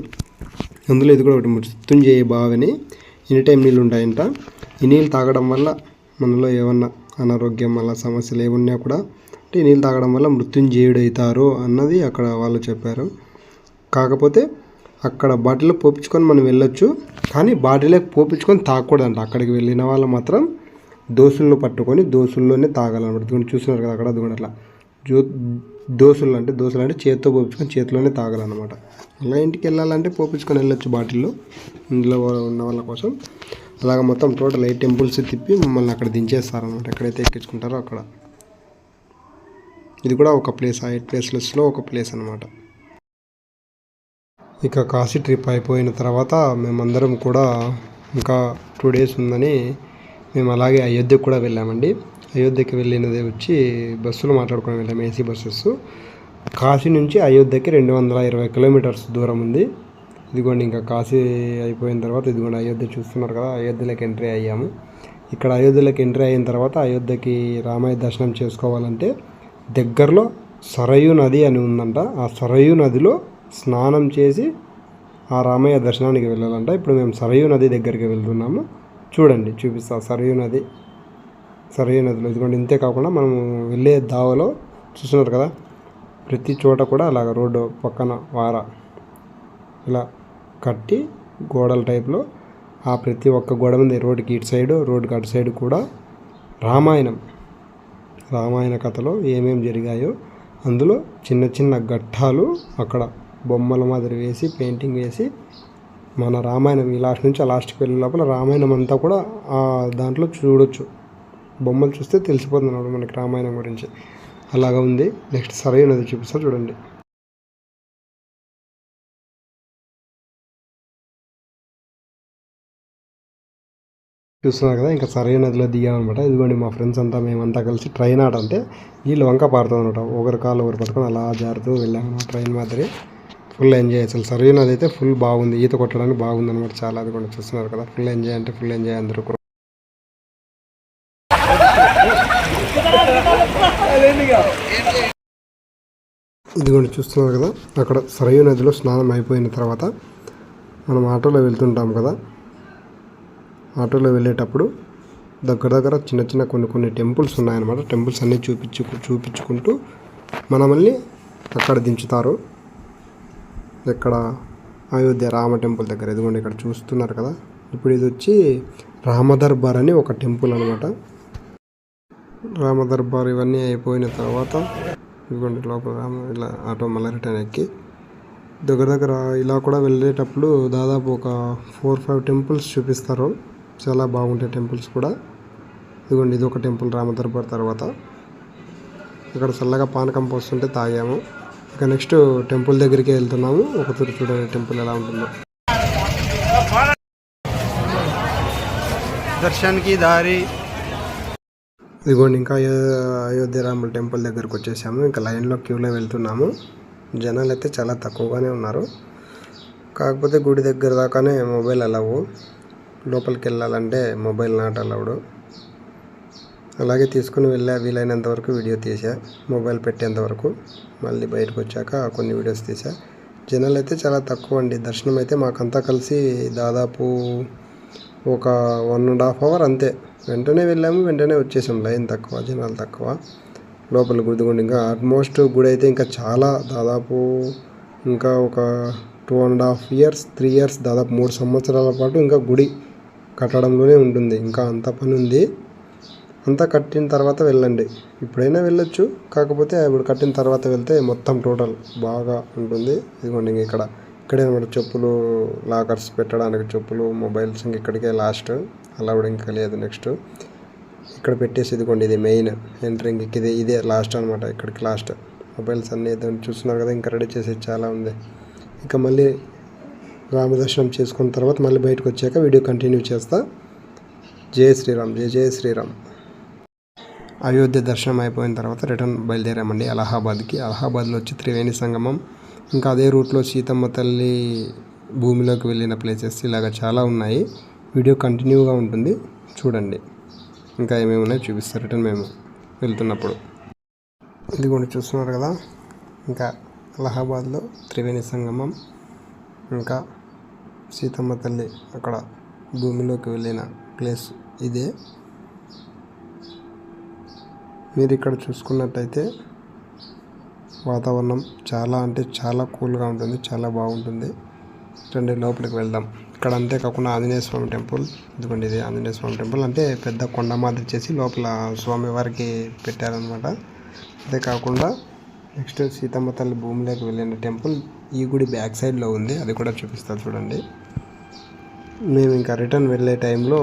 అందులో ఇది కూడా ఒకటి మృత్యుంజయ బావని. ఎనీ టైం నీళ్ళు ఉంటాయంట. ఈ నీళ్ళు తాగడం వల్ల మనలో ఏమన్నా అనారోగ్యం అలా సమస్యలు ఏమున్నా కూడా అంటే ఈ నీళ్ళు తాగడం వల్ల మృత్యుంజయుడు అవుతారు అన్నది అక్కడ వాళ్ళు చెప్పారు. కాకపోతే అక్కడ బాటిల్లో పోపించుకొని మనం వెళ్ళొచ్చు, కానీ బాటిల్లోకి పోపించుకొని తాగకూడదంట. అక్కడికి వెళ్ళిన వాళ్ళు మాత్రం దోసులను పట్టుకొని దోసుల్లోనే తాగాలన్నమాట. దీన్ని చూస్తున్నారు కదా అక్కడ, అది అట్లా దోసులు అంటే చేతితో పోపించుకొని చేతిలోనే తాగాలన్నమాట. అలా ఇంటికి వెళ్ళాలంటే పోపించుకొని వెళ్ళొచ్చు బాటిల్లో, ఇంట్లో ఉన్న వాళ్ళ కోసం. అలాగ మొత్తం టోటల్ 8 టెంపుల్స్ తిప్పి మమ్మల్ని అక్కడ దించేస్తారనమాట. ఎక్కడైతే ఎక్కించుకుంటారో అక్కడ. ఇది కూడా ఒక ప్లేస్, ఆ 8 ప్లేస్లో ఒక ప్లేస్ అనమాట. ఇక కాశీ ట్రిప్ అయిపోయిన తర్వాత మేమందరం కూడా ఇంకా 2 డేస్ ఉందని మేము అలాగే అయోధ్యకు కూడా వెళ్ళామండి. అయోధ్యకి వెళ్ళినది వచ్చి బస్సులో మాట్లాడుకొని వెళ్ళాము, ఏసీ బస్సెస్. కాశీ నుంచి అయోధ్యకి 220 కిలోమీటర్స్ దూరం ఉంది. ఇదిగోండి ఇంకా కాశీ అయిపోయిన తర్వాత ఇదిగోండి అయోధ్య చూస్తున్నారు కదా, అయోధ్యలోకి ఎంట్రీ అయ్యాము. ఇక్కడ అయోధ్యలోకి ఎంట్రీ అయిన తర్వాత అయోధ్యకి రామయ్య దర్శనం చేసుకోవాలంటే దగ్గరలో సరయూ నది అని ఉందంట. ఆ సరయూ నదిలో స్నానం చేసి ఆ రామయ్య దర్శనానికి వెళ్ళాలంట. ఇప్పుడు మేము సరయూ నది దగ్గరికి వెళ్తున్నాము. చూడండి, చూపిస్తా. సరయూ నదిలో ఇదిగోండి. ఇంతే కాకుండా మనము వెళ్ళే దావలో చూస్తున్నారు కదా, ప్రతి చోట కూడా అలాగ రోడ్డు పక్కన ఇలా కట్టి గోడల టైప్లో ఆ ప్రతి ఒక్క గోడ మీద రోడ్డుకి ఇటు సైడు రోడ్డుకి అటు సైడు కూడా రామాయణ కథలో ఏమేమి జరిగాయో అందులో చిన్న చిన్న ఘట్టాలు అక్కడ బొమ్మల మాదిరి వేసి పెయింటింగ్ వేసి మన రామాయణం ఈ లాస్ట్ నుంచి ఆ లాస్ట్కి వెళ్ళే లోపల రామాయణం అంతా కూడా ఆ దాంట్లో చూడొచ్చు. బొమ్మలు చూస్తే తెలిసిపోతుంది మనకి రామాయణం గురించి. అలాగా ఉంది. నెక్స్ట్ సరయూ నది చూపిస్తా చూడండి. చూస్తున్నారు కదా, ఇంకా సరయూ నదిలో దిగామన్నమాట. ఇదిగోండి మా ఫ్రెండ్స్ అంతా మేమంతా కలిసి ట్రైన్ అంటే వీళ్ళు వంక పారుతుంది అనమాట. ఒకరి కాళ్ళు ఒకరు పట్టుకొని అలా జారుతూ వెళ్ళామన్నమాట ట్రైన్ మాదిరి. Full enjoy. అసలు సరయూ నది అయితే ఫుల్ బాగుంది, ఈత కొట్టడానికి బాగుంది అనమాట చాలా. అది కూడా చూస్తున్నారు కదా, ఫుల్ ఎంజాయ్ అంటే ఫుల్ ఎంజాయ్ అందరూ. ఇదిగోండి చూస్తున్నారు కదా, అక్కడ సరయూ నదిలో స్నానం అయిపోయిన తర్వాత మనం ఆటోలో వెళ్తుంటాం కదా, ఆటోలో వెళ్ళేటప్పుడు దగ్గర చిన్న చిన్న కొన్ని టెంపుల్స్ ఉన్నాయన్నమాట. టెంపుల్స్ అన్నీ చూపించుకుంటూ మనల్ని అక్కడ దించుతారు. ఇక్కడ అయోధ్య రామ టెంపుల్ దగ్గర. ఇదిగోండి ఇక్కడ చూస్తున్నారు కదా, ఇప్పుడు ఇది వచ్చి రామదర్బార్ అని ఒక టెంపుల్ అనమాట. రామదర్బార్ ఇవన్నీ అయిపోయిన తర్వాత ఇదిగోండి లోపల ఇలా ఆటో మళ్ళీ రిటర్న్ ఎక్కి దగ్గర ఇలా కూడా వెళ్ళేటప్పుడు దాదాపు ఒక 4-5 టెంపుల్స్ చూపిస్తారు. చాలా బాగుంటాయి టెంపుల్స్ కూడా. ఇదిగోండి ఇది ఒక టెంపుల్ రామదర్బార్. తర్వాత ఇక్కడ చల్లగా పానకం పోస్తుంటే తాగాము. ఇక నెక్స్ట్ టెంపుల్ దగ్గరికి వెళ్తున్నాము. ఒకసారి చూడండి టెంపుల్ ఎలా ఉంటుందో. దర్శనానికి దారి. ఇదిగోండి ఇంకా అయోధ్య రాముల టెంపుల్ దగ్గరకు వచ్చేసాము. ఇంకా లైన్లో క్యూలో వెళ్తున్నాము. జనాలు అయితే చాలా తక్కువగానే ఉన్నారు. కాకపోతే గుడి దగ్గర దాకానే మొబైల్ అలవు. లోపలికి వెళ్ళాలంటే మొబైల్ నాట్ అలౌడ్. అలాగే తీసుకుని వీలైనంత వరకు వీడియో తీసా, మొబైల్ పెట్టేంత వరకు. మళ్ళీ బయటకు వచ్చాక కొన్ని వీడియోస్ తీసా. జనాలు అయితే చాలా తక్కువ అండి. దర్శనం అయితే మాకంతా కలిసి దాదాపు ఒక 1.5 అవర్ అంతే. వెంటనే వెళ్ళాము, వెంటనే వచ్చేసాం. లైన్ తక్కువ, జనాలు తక్కువ. లోపల గుడిగుండి ఇంకా ఆల్మోస్ట్ గుడి అయితే ఇంకా చాలా దాదాపు ఇంకా ఒక 2.5 years 3 years దాదాపు 3 సంవత్సరాల పాటు ఇంకా గుడి కట్టడంలోనే ఉంటుంది. ఇంకా అంత పని ఉంది. అంతా కట్టిన తర్వాత వెళ్ళండి. ఇప్పుడైనా వెళ్ళొచ్చు, కాకపోతే ఇప్పుడు కట్టిన తర్వాత వెళ్తే మొత్తం టోటల్ బాగా ఉంటుంది. ఇదిగోండి ఇక్కడే అనమాట చెప్పులు, లాకర్స్ పెట్టడానికి చెప్పులు, మొబైల్స్ ఇంక ఇక్కడికే లాస్ట్. అలా కూడా ఇంకా లేదు. నెక్స్ట్ ఇక్కడ పెట్టేసి ఇదిగోండి ఇది మెయిన్ ఎంట్రింగ్. ఇదే లాస్ట్ అనమాట. ఇక్కడికి లాస్ట్. మొబైల్స్ అన్నీ చూస్తున్నారు కదా, ఇంకా రెడీ చేసేది చాలా ఉంది. ఇంకా మళ్ళీ రామదర్శనం చేసుకున్న తర్వాత మళ్ళీ బయటకు వచ్చాక వీడియో కంటిన్యూ చేస్తా. జై శ్రీరామ్, జై శ్రీరామ్. అయోధ్య దర్శనం అయిపోయిన తర్వాత రిటర్న్ బయలుదేరామండి అలహాబాద్కి. అలహాబాద్లో వచ్చి త్రివేణి సంగమం, ఇంకా అదే రూట్లో సీతమ్మ తల్లి భూమిలోకి వెళ్ళిన ప్లేసెస్ ఇలాగ చాలా ఉన్నాయి. వీడియో కంటిన్యూగా ఉంటుంది, చూడండి. ఇంకా ఏమేమి ఉన్నాయో చూపిస్తారు రిటర్న్ మేము వెళ్తున్నప్పుడు. ఇది కూడా చూస్తున్నారు కదా, ఇంకా అలహాబాద్లో త్రివేణి సంగమం, ఇంకా సీతమ్మ తల్లి అక్కడ భూమిలోకి వెళ్ళిన ప్లేస్ ఇదే. మీరు ఇక్కడ చూసుకున్నట్టయితే వాతావరణం చాలా అంటే చాలా కూల్గా ఉంటుంది, చాలా బాగుంటుంది. రండి లోపలికి వెళ్దాం. ఇక్కడ అంతేకాకుండా ఆంజనేయ స్వామి టెంపుల్. ఇదిగోండి ఇది ఆంజనేయ స్వామి టెంపుల్. అంటే పెద్ద కొండ మాదిరి చేసి లోపల స్వామివారికి పెట్టారనమాట. అంతేకాకుండా నెక్స్ట్ సీతమ్మ తల్లి భూమిలోకి వెళ్ళిన టెంపుల్ ఈ గుడి బ్యాక్ సైడ్లో ఉంది, అది కూడా చూపిస్తారు చూడండి. మేము ఇంకా రిటర్న్ వెళ్ళే టైంలో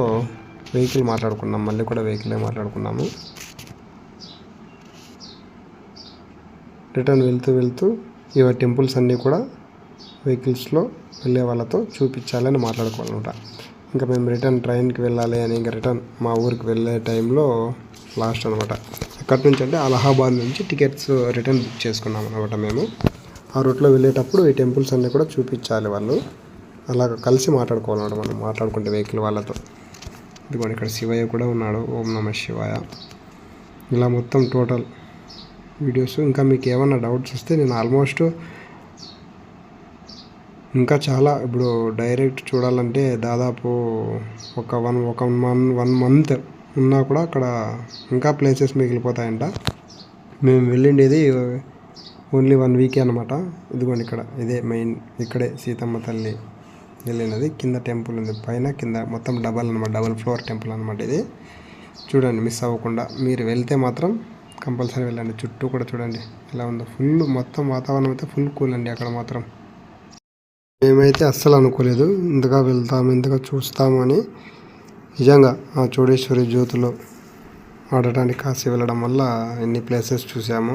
వెహికల్ మాట్లాడుకున్నాం, మళ్ళీ కూడా వెహికలే మాట్లాడుకున్నాము. రిటర్న్ వెళ్తూ ఈ టెంపుల్స్ అన్నీ కూడా వెహికల్స్లో వెళ్ళే వాళ్ళతో చూపించాలని మాట్లాడుకోవాలన్నమాట. ఇంకా మేము రిటర్న్ ట్రైన్కి వెళ్ళాలి అని ఇంకా రిటర్న్ మా ఊరికి వెళ్ళే టైంలో లాస్ట్ అనమాట. ఎక్కడి నుంచి అంటే అలహాబాద్ నుంచి టికెట్స్ రిటర్న్ బుక్ చేసుకున్నాం అనమాట. మేము ఆ రూట్లో వెళ్ళేటప్పుడు ఈ టెంపుల్స్ అన్నీ కూడా చూపించాలి వాళ్ళు, అలాగ కలిసి మాట్లాడుకోవాలన్నమాట. మనం మాట్లాడుకుంటే వెహికల్ వాళ్ళతో. ఇదిగోండి ఇక్కడ శివయ్య కూడా ఉన్నాడు, ఓం నమ శివాయ. ఇలా మొత్తం టోటల్ వీడియోస్. ఇంకా మీకు ఏమన్నా డౌట్స్ వస్తే నేను ఆల్మోస్ట్ ఇంకా చాలా ఇప్పుడు డైరెక్ట్ చూడాలంటే దాదాపు ఒక వన్ మంత్ ఉన్నా కూడా అక్కడ ఇంకా ప్లేసెస్ మిగిలిపోతాయంట. మేము వెళ్ళిండేది ఓన్లీ 1 వీకే అనమాట. ఇదిగోండి ఇక్కడ ఇదే మెయిన్, ఇక్కడే సీతమ్మ తల్లి వెళ్ళినది. కింద టెంపుల్ ఉంది, పైన కింద మొత్తం డబల్ అనమాట, డబల్ ఫ్లోర్ టెంపుల్ అనమాట ఇది. చూడండి మిస్ అవ్వకుండా. మీరు వెళ్తే మాత్రం కంపల్సరీ వెళ్ళండి. చుట్టూ కూడా చూడండి ఎలా ఉందో, ఫుల్ మొత్తం వాతావరణం అయితే ఫుల్ కూల్ అండి అక్కడ మాత్రం. మేమైతే అస్సలు అనుకోలేదు ఇంతగా వెళ్తాము, ఇంతగా చూస్తాము అని. నిజంగా ఆ చోడేశ్వరి జ్యోతిలో ఆడటానికి కాశీ వెళ్ళడం వల్ల ఎన్ని ప్లేసెస్ చూసాము.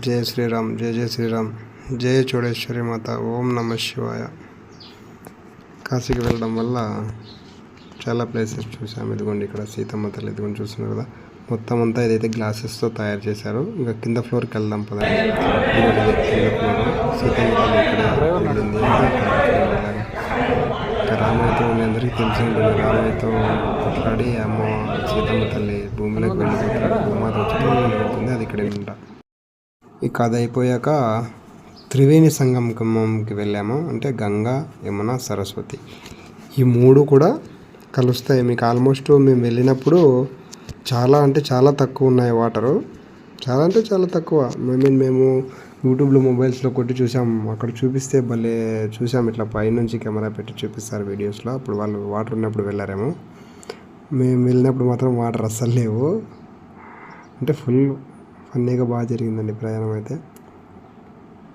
జయ శ్రీరామ్, జయ జయ శ్రీరామ్, జయ చోడేశ్వరి మాత, ఓం నమ శివాయ. కాశీకి వెళ్ళడం వల్ల చాలా ప్లేసెస్ చూసాము. ఇదిగోండి ఇక్కడ సీతమ్మ తల్లి, ఇదిగోండి చూస్తున్నారు కదా. మొత్తం అంతా ఇదైతే గ్లాసెస్తో తయారు చేశారు. ఇంకా కింద ఫ్లోర్కి వెళ్దాం పదండి. కింద ఫ్లోర్ సీతమ్మ తల్లి ఇక్కడ వెళ్ళింది. ఇంకా రామయ్యతో మీ అందరికీ తెలిసి ఉంటుంది. రామయ్యతో కొట్లాడి అమ్మ సీతమ్మ తల్లి భూమిలోకి వెళ్ళిపోతాడు, భూమాత వచ్చి వెళ్తుంది. అది ఇక్కడే ఉంటా. ఈ కథ అయిపోయాక త్రివేణి సంగమంకి వెళ్ళాము. అంటే గంగా, యమున, సరస్వతి ఈ 3 కూడా కలుస్తాయి. మీకు ఆల్మోస్ట్ మేము వెళ్ళినప్పుడు చాలా అంటే చాలా తక్కువ ఉన్నాయి వాటరు. చాలా అంటే చాలా తక్కువ. మేము యూట్యూబ్లో మొబైల్స్లో కొట్టి చూసాం. అక్కడ చూపిస్తే భలే చూసాం. ఇట్లా పైనుంచి కెమెరా పెట్టి చూపిస్తారు వీడియోస్లో. అప్పుడు వాళ్ళు వాటర్ ఉన్నప్పుడు వెళ్ళారేమో. మేము వెళ్ళినప్పుడు మాత్రం వాటర్ అస్సలు లేవు. అంటే ఫుల్ ఫన్నీగా బాగా జరిగిందండి ప్రయాణం అయితే.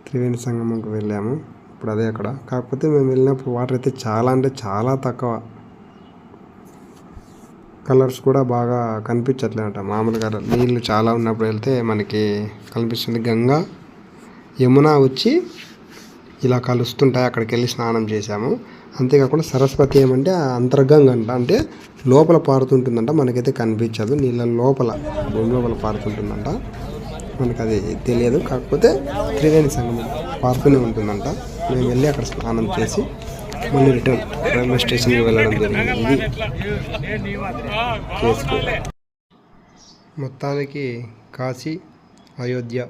త్రివేణి సంగమంకి వెళ్ళాము. ఇప్పుడు అదే అక్కడ. కాకపోతే మేము వెళ్ళినప్పుడు వాటర్ అయితే చాలా అంటే చాలా తక్కువ. కలర్స్ కూడా బాగా కనిపించట్లేదట. మామూలుగా నీళ్ళు చాలా ఉన్నప్పుడు వెళ్తే మనకి కనిపిస్తుంది. గంగా, యమున వచ్చి ఇలా కలుస్తుంటాయి. అక్కడికి వెళ్ళి స్నానం చేశాము. అంతేకాకుండా సరస్వతి ఏమంటే అంతర్గంగ అంట, అంటే లోపల పారుతుంటుందంట. మనకైతే కనిపించదు, నీళ్ళ లోపల భూమి లోపల పారుతుంటుందంట. మనకు అది తెలియదు. కాకపోతే త్రివేణి సంగమం పారుతూనే ఉంటుందంట. మేము వెళ్ళి అక్కడ స్నానం చేసి మళ్ళీ రిటర్న్ రైల్వే స్టేషన్కి వెళ్ళడం జరిగింది. ఇది కేసు. మొత్తానికి కాశీ, అయోధ్య,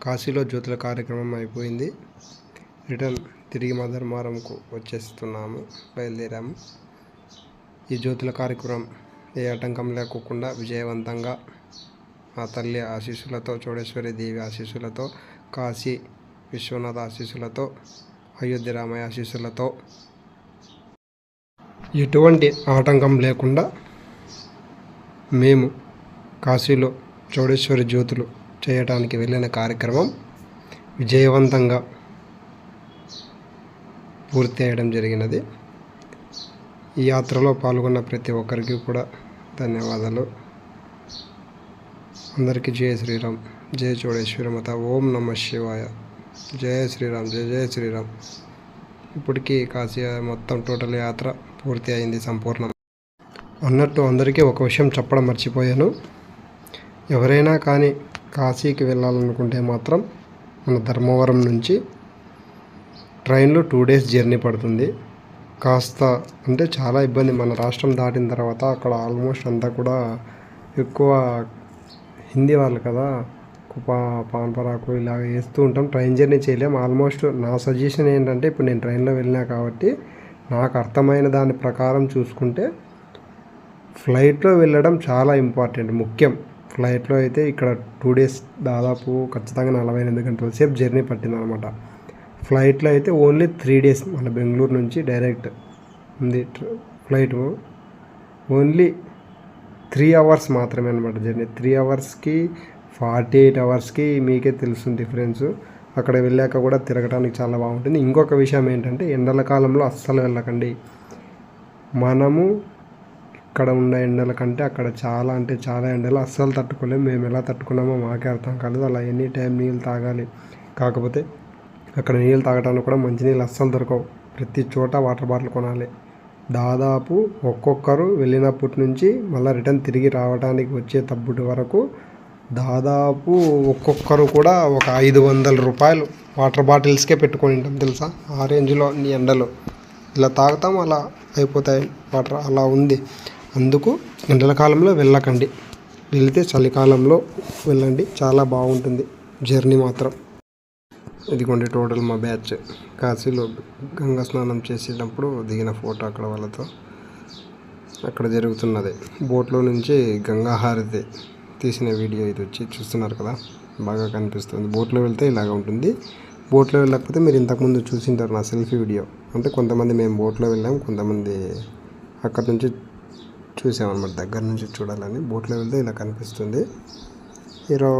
కాశీలో జ్యోతుల కార్యక్రమం అయిపోయింది. రిటర్న్ తిరిగి మధర్మారంకు వచ్చేస్తున్నాము, బయలుదేరాము. ఈ జ్యోతుల కార్యక్రమం ఏ ఆటంకం లేకోకుండా విజయవంతంగా ఆ తల్లి ఆశీస్సులతో, చోడేశ్వరి దేవి ఆశీస్సులతో, కాశీ విశ్వనాథ ఆశీస్సులతో, అయోధ్య రామయ్య ఆశీస్సులతో ఎటువంటి ఆటంకం లేకుండా మేము కాశీలో చోడేశ్వరి జ్యోతులు చేయడానికి వెళ్ళిన కార్యక్రమం విజయవంతంగా పూర్తి అయ్యడం జరిగినది. ఈ యాత్రలో పాల్గొన్న ప్రతి ఒక్కరికి కూడా ధన్యవాదాలు. అందరికీ జయ శ్రీరామ్, జయ చోడేశ్వరి మాత, ఓం నమ శివాయ, జయ శ్రీరామ్, జయ జయ శ్రీరామ్. ఇప్పటికీ కాశీ మొత్తం టోటల్ యాత్ర పూర్తి అయింది, సంపూర్ణం. అన్నట్టు అందరికీ ఒక విషయం చెప్పడం మర్చిపోయాను. ఎవరైనా కానీ కాశీకి వెళ్ళాలనుకుంటే మాత్రం మన ధర్మవరం నుంచి ట్రైన్లో 2 days జర్నీ పడుతుంది. కాస్త అంటే చాలా ఇబ్బంది. మన రాష్ట్రం దాటిన తర్వాత అక్కడ ఆల్మోస్ట్ అంతా కూడా ఎక్కువ హిందీ వాళ్ళు కదా, పాన్పరాకు ఇలాగ వేస్తూ ఉంటాం. ట్రైన్ జర్నీ చేయలేం. ఆల్మోస్ట్ నా సజెషన్ ఏంటంటే, ఇప్పుడు నేను ట్రైన్లో వెళ్ళినా కాబట్టి నాకు అర్థమైన దాని ప్రకారం చూసుకుంటే ఫ్లైట్లో వెళ్ళడం చాలా ఇంపార్టెంట్, ముఖ్యం. ఫ్లైట్లో అయితే ఇక్కడ 2 days దాదాపు ఖచ్చితంగా 48 గంటల సేపు జర్నీ పట్టిందనమాట. ఫ్లైట్లో అయితే ఓన్లీ 3 days. మన బెంగళూరు నుంచి డైరెక్ట్ ఉంది ఫ్లైట్. ఓన్లీ 3 hours మాత్రమే అనమాట జర్నీ. 3 hours-కి 48 hours-కి మీకే తెలుస్తుంది డిఫరెన్స్. అక్కడ వెళ్ళాక కూడా తిరగడానికి చాలా బాగుంటుంది. ఇంకొక విషయం ఏంటంటే, ఎండల కాలంలో అస్సలు వెళ్ళకండి. మనము ఇక్కడ ఉన్న ఎండల కంటే అక్కడ చాలా అంటే చాలా ఎండలు అస్సలు తట్టుకోలేము. మేము ఎలా తట్టుకున్నామో మాకే అర్థం కాలేదు. అలా ఎనీ టైం నీళ్ళు తాగాలి. కాకపోతే అక్కడ నీళ్ళు తాగడానికి కూడా మంచినీళ్ళు అస్సలు దొరకవు. ప్రతి చోట వాటర్ బాటిల్ కొనాలి. దాదాపు ఒక్కొక్కరు వెళ్ళినప్పటి నుంచి మళ్ళీ రిటర్న్ తిరిగి రావడానికి వచ్చేటప్పటి వరకు దాదాపు ఒక్కొక్కరు కూడా ఒక 500 రూపాయలు వాటర్ బాటిల్స్కే పెట్టుకొని ఉంటాం తెలుసా. ఆ రేంజ్లో నీ ఎండలో ఇలా తాగుతాం, అలా అయిపోతాయి వాటర్, అలా ఉంది. అందుకు ఎండల కాలంలో వెళ్ళకండి, వెళితే చలికాలంలో వెళ్ళండి, చాలా బాగుంటుంది జర్నీ మాత్రం. ఇదిగోండి టోటల్ మా బ్యాచ్ కాశీలో గంగా స్నానం చేసేటప్పుడు దిగిన ఫోటో అక్కడ వాళ్ళతో. అక్కడ జరుగుతున్నది బోట్లో నుంచి గంగా హారతి తీసిన వీడియో ఇది వచ్చి చూస్తున్నారు కదా, బాగా కనిపిస్తుంది. బోట్లో వెళ్తే ఇలాగ ఉంటుంది. బోట్లో వెళ్ళకపోతే మీరు ఇంతకుముందు చూసింటారు నా సెల్ఫీ వీడియో. అంటే కొంతమంది మేము బోట్లో వెళ్ళాం, కొంతమంది అక్కడ నుంచి చూసామన్నమాట, దగ్గర నుంచి చూడాలని. బోట్లో వెళ్తే ఇలా కనిపిస్తుంది. మీరు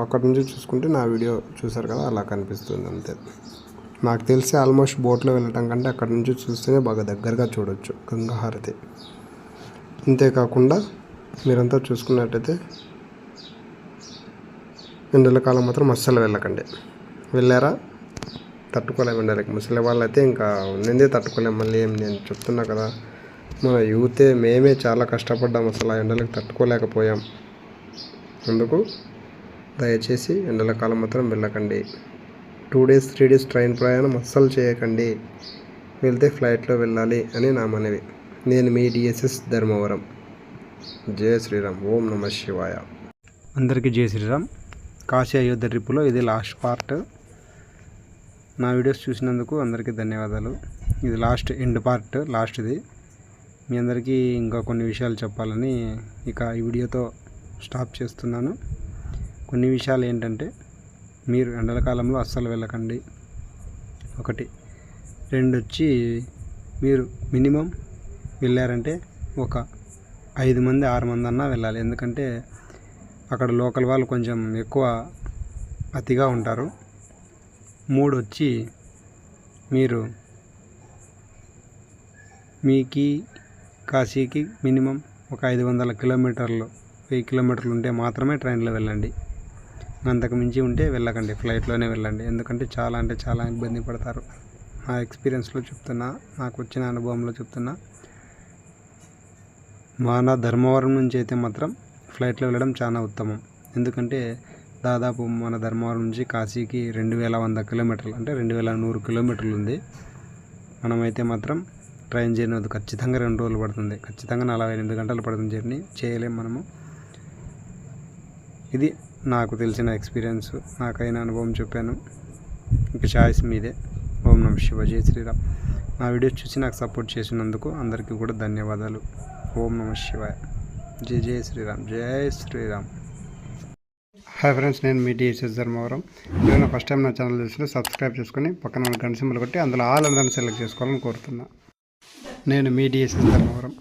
అక్కడ నుంచి చూసుకుంటే నా వీడియో చూసారు కదా, అలా కనిపిస్తుంది అంతే. నాకు తెలిసి ఆల్మోస్ట్ బోట్లో వెళ్ళటం కంటే అక్కడ నుంచి చూస్తేనే బాగా దగ్గరగా చూడవచ్చు గంగా హారతి. ఇంతేకాకుండా మీరంతా చూసుకున్నట్టయితే ఎండల కాలం మాత్రం అస్సలు వెళ్ళకండి. వెళ్ళారా తట్టుకోలేము ఎండలకి. ముసలి వాళ్ళైతే ఇంకా ఉన్నదే తట్టుకోలేము. మళ్ళీ ఏం నేను చెప్తున్నా కదా, మన యూతే మేమే చాలా కష్టపడ్డాం, అసలు ఆ ఎండలకు తట్టుకోలేకపోయాం. అందుకు దయచేసి ఎండల కాలం మాత్రం వెళ్ళకండి. 2 days 3 days ట్రైన్ ప్రయాణం అస్సలు చేయకండి. వెళ్తే ఫ్లైట్లో వెళ్ళాలి అని నా మనవి. నేను మీ డిఎస్ఎస్ ధర్మవరం. జయ శ్రీరామ్. ఓం నమ శివాయ. అందరికీ జయ శ్రీరామ్. కాశీ అయోధ్య ట్రిప్పులో ఇది లాస్ట్ పార్ట్. నా వీడియోస్ చూసినందుకు అందరికీ ధన్యవాదాలు. ఇది లాస్ట్ ఎండ్ పార్ట్, లాస్ట్ది. మీ అందరికీ ఇంకా కొన్ని విషయాలు చెప్పాలని ఇక ఈ వీడియోతో స్టాప్ చేస్తున్నాను. కొన్ని విషయాలు ఏంటంటే, మీరు ఎండల కాలంలో అస్సలు వెళ్ళకండి, 1. 2 వచ్చి మీరు మినిమం వెళ్ళారంటే ఒక 5 మంది 6 మంది అన్నా వెళ్ళాలి. ఎందుకంటే అక్కడ లోకల్ వాళ్ళు కొంచెం ఎక్కువ అతిగా ఉంటారు. 3 వచ్చి మీరు మీకి కాశీకి మినిమం ఒక 500 కిలోమీటర్లు 1000 కిలోమీటర్లు ఉంటే మాత్రమే ట్రైన్లో వెళ్ళండి. అంతకు మించి ఉంటే వెళ్ళకండి, ఫ్లైట్లోనే వెళ్ళండి. ఎందుకంటే చాలా అంటే చాలా ఇబ్బంది పడతారు. నా ఎక్స్పీరియన్స్లో చెప్తున్నా, నాకు వచ్చిన అనుభవంలో చెప్తున్నా. మన ధర్మవరం నుంచి అయితే మాత్రం ఫ్లైట్లో వెళ్ళడం చాలా ఉత్తమం. ఎందుకంటే దాదాపు మన ధర్మవరం నుంచి కాశీకి 2100 కిలోమీటర్లు, అంటే 2100 కిలోమీటర్లు ఉంది. మనమైతే మాత్రం ట్రైన్ జర్నీ వద్దు, ఖచ్చితంగా 2 రోజులు పడుతుంది, ఖచ్చితంగా 48 గంటలు పడుతుంది జర్నీ, చేయలేం మనము. ఇది నాకు తెలిసిన ఎక్స్పీరియన్స్, నాకైన అనుభవం చెప్పాను. ఇక చాయిస్ మీదే. ఓం నమ శివ. జయ శ్రీరామ్. నా వీడియోస్ చూసి నాకు సపోర్ట్ చేసినందుకు అందరికీ కూడా ధన్యవాదాలు. ఓం నమ శివాయ. జై జయ శ్రీరామ్. జై శ్రీరామ్. హాయ్ ఫ్రెండ్స్, నేను మీ డిఎస్ఎస్ ధర్మవరం. నేను ఫస్ట్ టైం నా ఛానల్ చూస్తే సబ్స్క్రైబ్ చేసుకొని పక్కన ఉన్న గంట సింబల్ కొట్టి అందులో ఆల్ అందరిని సెలెక్ట్ చేసుకోవాలని కోరుతున్నా. నేను మీ డిఎస్ఎస్ ధర్మవరం.